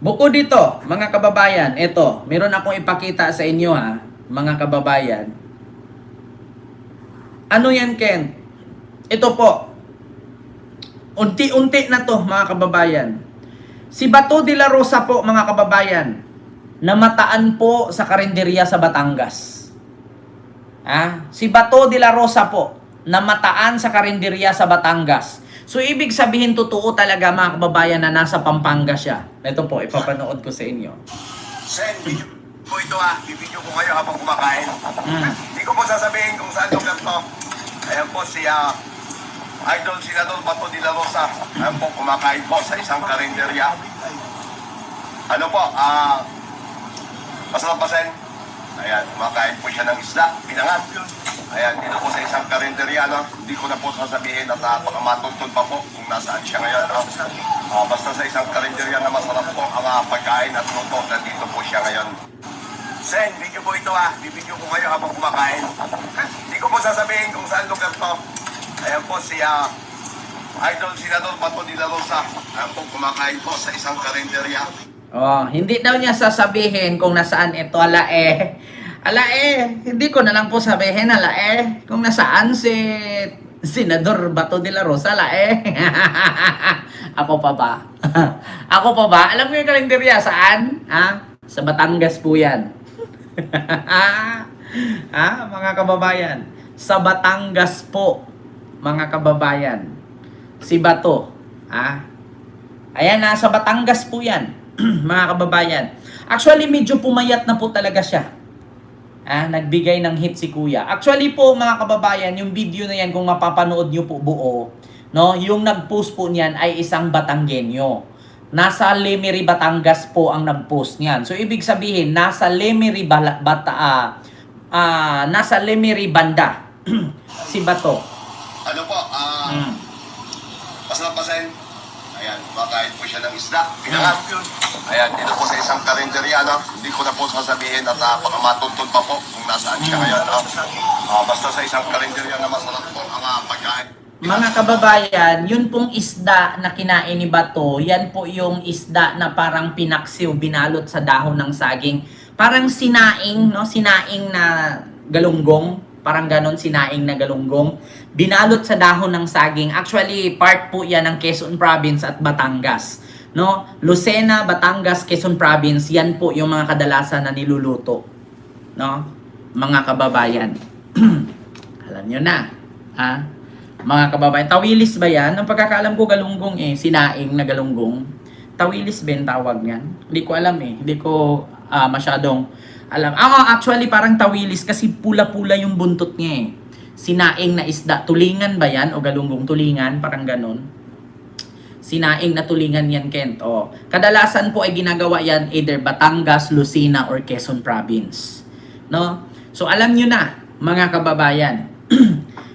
Bukod dito, mga kababayan, ito, meron akong ipakita sa inyo ha, mga kababayan. Ano yan, Ken? Ito po, unti-unti na to, mga kababayan. Si Bato de la Rosa po, mga kababayan, namataan po sa karinderya sa Batangas. Si Bato de la Rosa po, namataan sa karinderya sa Batangas. So, ibig sabihin, totoo talaga, mga kababayan, na nasa Pampanga siya. Ito po, ipapanood ko sa inyo. Sen, video po ito Bibidyo ko kayo habang kumakain. Hindi ko po sasabihin kung saan lugar to. Ayan po si Idol Senador Bato de la Rosa. Ayan po, kumakain po sa isang karinderya. Ano po, masarap pa, Sen? Ayan, kumakain po siya ng isda, pinangat. Ayan, dito po sa isang karinderya, hindi ko na po sasabihin at baka matuntun pa po kung nasaan siya ngayon. Basta sa isang karinderya na masarap po ang pagkain at luto, nandito po siya ngayon. Sen, video po ito Bibidyo ko kayo habang kumakain. Hindi ko po sasabihin kung saan lugar to. Ayan po si Idol Senador Bato de la Rosa. Ayan po, kumakain po sa isang karinderya. Hindi daw niya sasabihin kung nasaan ito, hindi ko na lang po sabihin, kung nasaan si Senador Bato de la Rosa, Ako pa ba? Ako pa ba? Alam mo yung kalendarya, saan? Sa Batangas po yan. Mga kababayan, sa Batangas po, mga kababayan, si Bato, ayan, sa Batangas po yan, mga kababayan. Actually, medyo pumayat na po talaga siya. Nagbigay ng hit si Kuya. Actually po, mga kababayan, yung video na yan, kung mapapanood nyo po buo, no, yung nag-post po niyan ay isang Batanggenyo. Nasa Lemery, Batangas po ang nag-post niyan. So, ibig sabihin, nasa Lemery, nasa Lemery banda si Bato. Ano po, masarap pa, Sen? Ayan, kumakain po siya ng isda, pinangat. Ayan, dito po sa isang karinderya, hindi ko na po sasabihin at baka matuntun pa po kung nasaan siya ngayon. Basta sa isang karinderya na masarap po ang pagkain. Mga kababayan, yun pong isda na kinain ni Bato, yan po yung isda na parang pinaksiw, binalot sa dahon ng saging. Parang sinaing, no? Sinaing na galunggong. Parang ganon, sinaing na galunggong. Binalot sa dahon ng saging. Actually, part po yan ng Quezon Province at Batangas. No? Lucena, Batangas, Quezon Province, yan po yung mga kadalasan na niluluto. No? Mga kababayan. Alam nyo na. Mga kababayan, tawilis ba yan? Ang pagkakaalam ko, galunggong sinaing na galunggong. Tawilis ba yung tawag yan? Hindi ko alam Hindi ko masyadong alam. Actually, parang tawilis kasi pula-pula yung buntot niya Sinaing na isda. Tulingan ba yan? O galunggong tulingan? Parang ganon. Sinaing na tulingan yan, Kent. Kadalasan po ay ginagawa yan either Batangas, Lucena, or Quezon Province. No? So, alam nyo na, mga kababayan,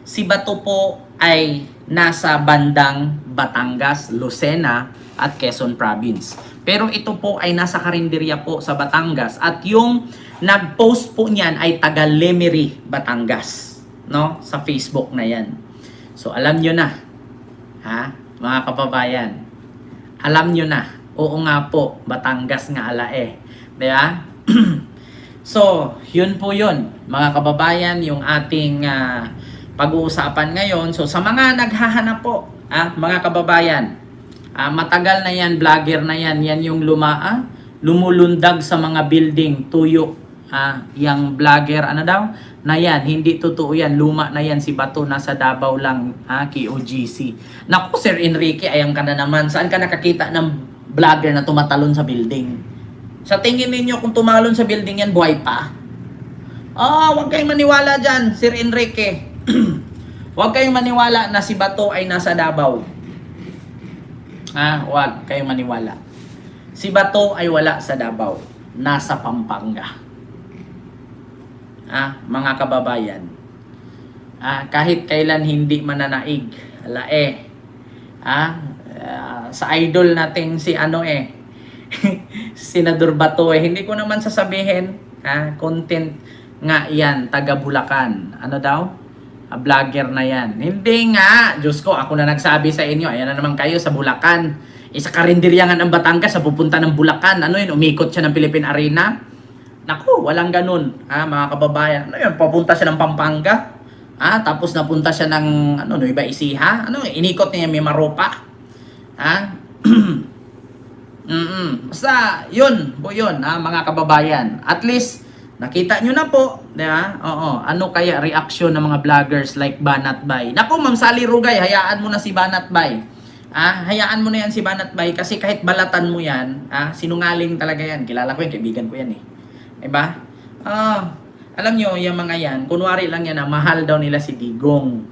si Bato po ay nasa bandang Batangas, Lucena, at Quezon Province. Pero ito po ay nasa karinderya po sa Batangas. At yung nag-post po niyan ay taga Lemery, Batangas. No? Sa Facebook na yan. So, alam nyo na. Mga kababayan. Alam nyo na. Oo nga po, Batangas nga Diba? So, yun po yun. Mga kababayan, yung ating pag-uusapan ngayon. So, sa mga naghahanap po, mga kababayan, matagal na yan, vlogger na yan, yan yung lumulundag sa mga building, tuyok, yung vlogger, na yan, hindi totoo yan, luma na yan, si Bato, nasa Davao lang, KOGC. Naku, Sir Enrique, ayan ka na naman, saan ka nakakita ng vlogger na tumatalon sa building? Sa tingin ninyo, kung tumalon sa building yan, buhay pa? Huwag kayong maniwala dyan, Sir Enrique. Huwag kayong maniwala na si Bato ay nasa Davao. Huwag kayong maniwala. Si Bato ay wala sa Davao. Nasa Pampanga. Mga kababayan. Kahit kailan hindi mananaig. Sa idol nating si Senador Bato hindi ko naman sasabihin. Content nga yan, taga Bulacan. Ano daw? Vlogger na yan. Hindi nga. Diyos ko, ako na nagsabi sa inyo. Ayan na naman kayo sa Bulacan. Isa karinderyangan ang Batangas sa pupunta ng Bulacan. Ano yun, umikot siya ng Philippine Arena. Naku, walang ganun, mga kababayan. Ano yun, papunta siya ng Pampanga. Tapos napunta siya ng Nueva Ecija. Inikot niya may Maropa. Basta, yun, mga kababayan. At least, nakita nyo na po, Oo, ano kaya reaction ng mga vloggers like Banat Bay? Naku, Ma'am Sally Rugay, hayaan mo na si Banat Bay. Hayaan mo na yan si Banat Bay kasi kahit balatan mo yan, sinungaling talaga yan. Kilala ko yan, kaibigan ko yan eh. Diba? Alam nyo, yung mga yan, kunwari lang yan na mahal daw nila si Digong.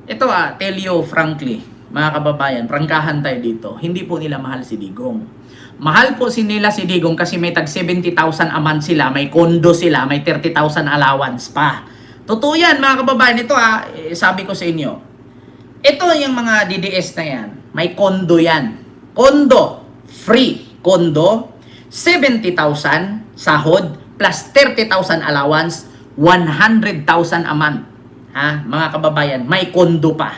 Ito tell you frankly, mga kababayan, prangkahan tayo dito, hindi po nila mahal si Digong. Mahal po nila si Digong kasi may tag 70,000 a month sila, may kondo sila, may 30,000 allowance pa. Totoo yan mga kababayan, ito sabi ko sa inyo. Ito yung mga DDS na yan, may kondo yan. Kondo, free kondo, 70,000 sahod, plus 30,000 allowance, 100,000 a month. Mga kababayan, may kondo pa.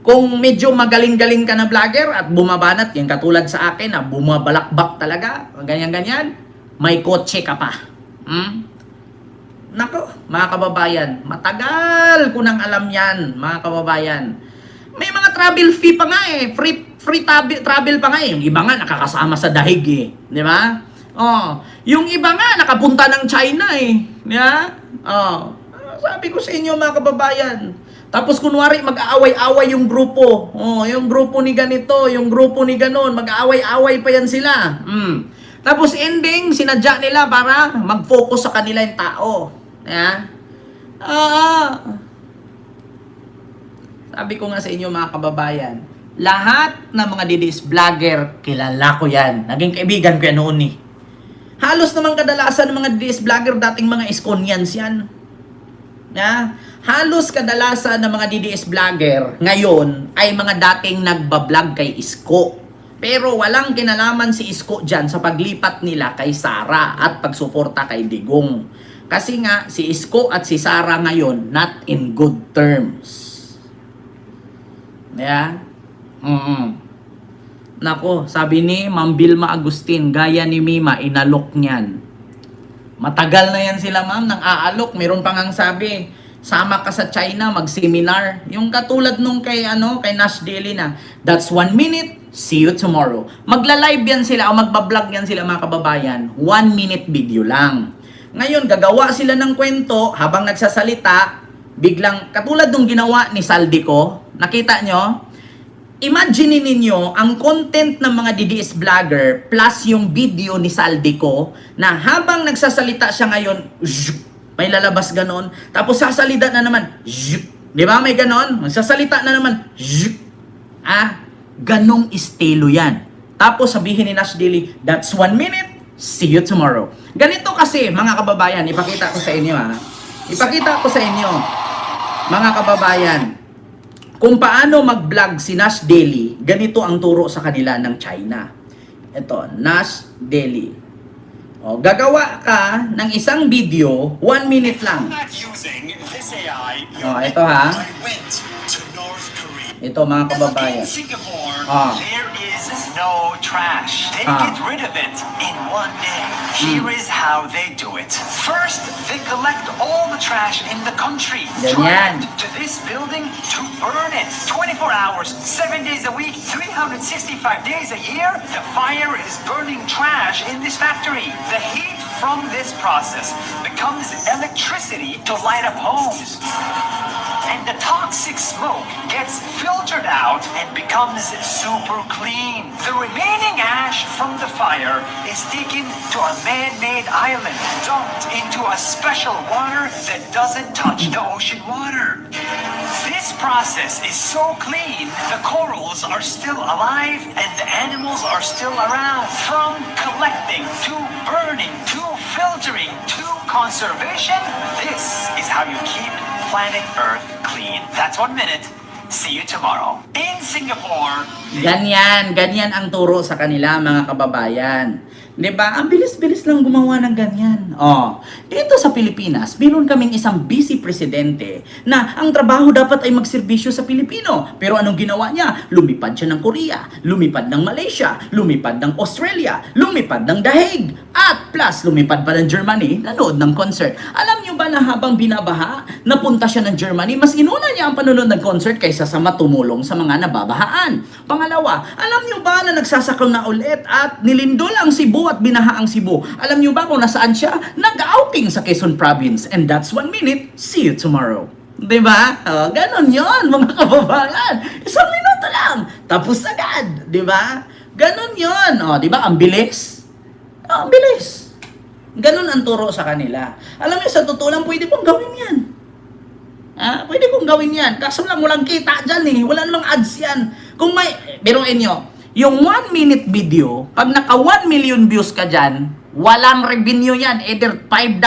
Kung medyo magaling-galing ka na vlogger at bumabanat, yung katulad sa akin na bumabalakbak talaga, ganyan-ganyan, may kotse ka pa. Nako, mga kababayan, matagal ko nang alam yan, mga kababayan. May mga travel fee pa nga free travel pa nga Yung iba nga nakakasama sa dahig di ba? Yung iba nga nakapunta ng China di ba? Sabi ko sa inyo mga kababayan, tapos kunwari mag-aaway-away yung grupo. Yung grupo ni ganito, yung grupo ni ganon, mag-aaway-away pa yan sila. Tapos ending, sinadya nila para mag-focus sa kanila yung tao. Sabi ko nga sa inyo mga kababayan, lahat ng mga DDS vlogger, kilala ko yan. Naging kaibigan ko yan noon Halos naman kadalasan ng mga DDS vlogger, dating mga Iskonians yan. Halos kadalasan ng mga DDS vlogger ngayon ay mga dating nagbablog kay Isko. Pero walang kinalaman si Isko dyan sa paglipat nila kay Sara at pagsuporta kay Digong. Kasi nga si Isko at si Sara ngayon not in good terms. Nako, sabi ni Ma'am Vilma Agustin, gaya ni Mima, inalok niyan. Matagal na yan sila ma'am, nang aalok. Meron pang ang sabi, sama ka sa China, mag-seminar. Yung katulad nung kay Nash Daily na, that's 1 minute, see you tomorrow. Magla-live yan sila o magbablog yan sila mga kababayan, 1 minute video lang. Ngayon, gagawa sila ng kwento habang nagsasalita, biglang, katulad nung ginawa ni Saldico, nakita nyo? Imagine ninyo ang content ng mga DDS vlogger plus yung video ni Saldico na habang nagsasalita siya ngayon, may lalabas ganon. Tapos sasalita na naman, di ba may ganon? Magsasalita na naman, ganong estilo yan. Tapos sabihin ni Nash Daily, that's 1 minute, see you tomorrow. Ganito kasi mga kababayan, ipakita ko sa inyo Ipakita ko sa inyo, mga kababayan, kung paano mag-vlog si Nash Daily, ganito ang turo sa kanila ng China. Ito, Nash Daily. Gagawa ka ng isang video, 1 minute lang. Ito Ito mga kababayan. In Singapore, there is no trash. They get rid of it in 1 day. Here is how they do it. First, they collect all the trash in the country, drive it to this building to burn it. 24 hours, 7 days a week, 365 days a year, the fire is burning trash in this factory. The heat from this process becomes electricity to light up homes. And the toxic smoke gets filtered out and becomes super clean. The remaining ash from the fire is taken to a man-made island, dumped into a special water that doesn't touch the ocean water. This process is so clean, the corals are still alive and the animals are still around. From collecting to burning to filtering to conservation, this is how you keep planet Earth clean. That's 1 minute. See you tomorrow. In Singapore, ganyan ang turo sa kanila mga kababayan. 'Di ba? Ang bilis-bilis lang gumawa ng ganyan. Oh, dito sa Pilipinas, meron kaming isang vice presidente na ang trabaho dapat ay magserbisyo sa Pilipino. Pero anong ginawa niya? Lumipad siya ng Korea, lumipad ng Malaysia, lumipad ng Australia, lumipad ng Dahig, at plus lumipad pa ng Germany, nanood ng concert. Alam niyo ba na habang binabaha, napunta siya ng Germany, mas inuna niya ang panonood ng concert kaysa sa matumulong sa mga nababahaan. Pangalawa, alam niyo ba na nagsasakaw na ulit at nilindol ang Cebu at binaha ang Cebu? Alam niyo ba kung nasaan siya? Nag-outing sa Quezon Province. And that's 1 minute. See you tomorrow. Diba? Oh, ganon yon mga kababayan. 1 minuto lang. Tapos agad. Diba? Ganon yon. Oh, diba? Ang bilis. Oh, ang bilis. Ganon ang turo sa kanila. Alam niyo, sa totoo lang, pwede pong gawin yan. Pwede kong gawin yan. Kaso lang, walang kita dyan eh. Wala namang ads yan. Kung may, biruin nyo, yung 1 minute video, pag naka 1 million views ka dyan, walang revenue yan. Either $5,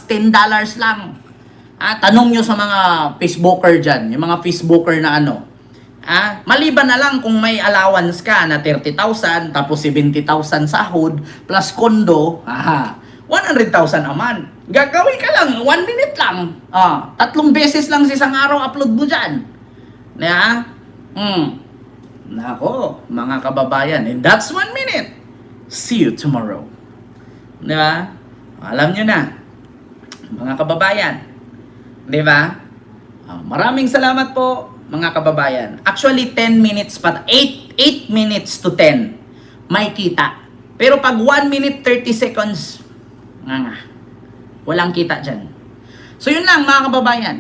$10 lang. Tanong nyo sa mga Facebooker dyan, yung mga Facebooker na ano. Maliban na lang kung may allowance ka na 30,000, tapos 70,000 sahod, plus kondo, 100,000 a month. Gagawin ka lang, 1 minute lang. 3 beses lang sa isang araw upload mo dyan. Nako, mga kababayan. And that's 1 minute. See you tomorrow. Diba? Alam nyo na, mga kababayan. Diba? Maraming salamat po, mga kababayan. Actually, 10 minutes pa. 8 minutes to 10. May kita. Pero pag 1 minute 30 seconds, walang kita dyan. So yun lang, mga kababayan.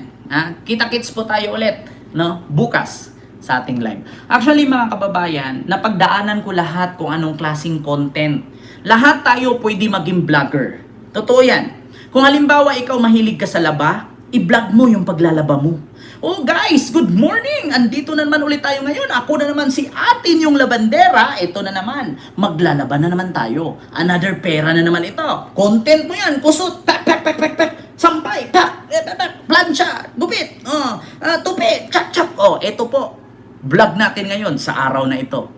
Kita-kits po tayo ulit, no? Bukas sa ating live. Actually, mga kababayan, napagdaanan ko lahat kung anong klaseng content. Lahat tayo pwede maging vlogger. Totoo yan. Kung halimbawa ikaw mahilig ka sa laba, i-vlog mo yung paglalaba mo. Oh guys, good morning! Andito na naman ulit tayo ngayon. Ako na naman si atin yung labandera. Ito na naman. Maglalaba na naman tayo. Another pera na naman ito. Content mo yan. Kusot. Pak, pak, pak, pak, pak. Sampay. Pak. Plancha. Gupit. Tupi. Chak, chak. Ito po. Vlog natin ngayon sa araw na ito.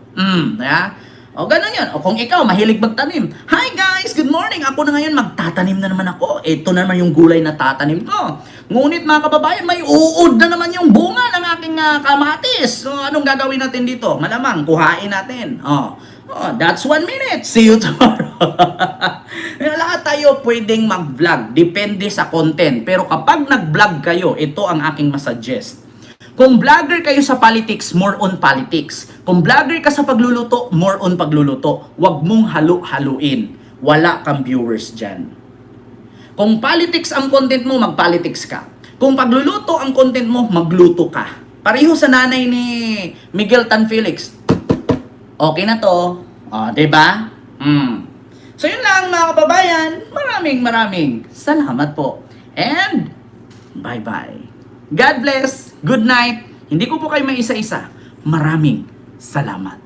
Ganun yun. Kung ikaw, mahilig magtanim. Hi guys, good morning. Ako na ngayon, magtatanim na naman ako. Ito na naman yung gulay na tatanim ko. Ngunit mga kababayan, may uod na naman yung bunga ng aking kamatis. So, anong gagawin natin dito? Malamang, kuhain natin. That's 1 minute. See you tomorrow. Lahat tayo pwedeng mag-vlog. Depende sa content. Pero kapag nag-vlog kayo, ito ang aking masuggest. Kung vlogger kayo sa politics, more on politics. Kung vlogger ka sa pagluluto, more on pagluluto. Huwag mong halu-haluin. Wala kang viewers dyan. Kung politics ang content mo, mag-politics ka. Kung pagluluto ang content mo, magluto ka. Pareho sa nanay ni Miguel Tan Felix. Okay na to. Diba? So yun lang mga kababayan. Maraming salamat po. And bye-bye. God bless. Good night. Hindi ko po kayo may isa-isa. Maraming salamat.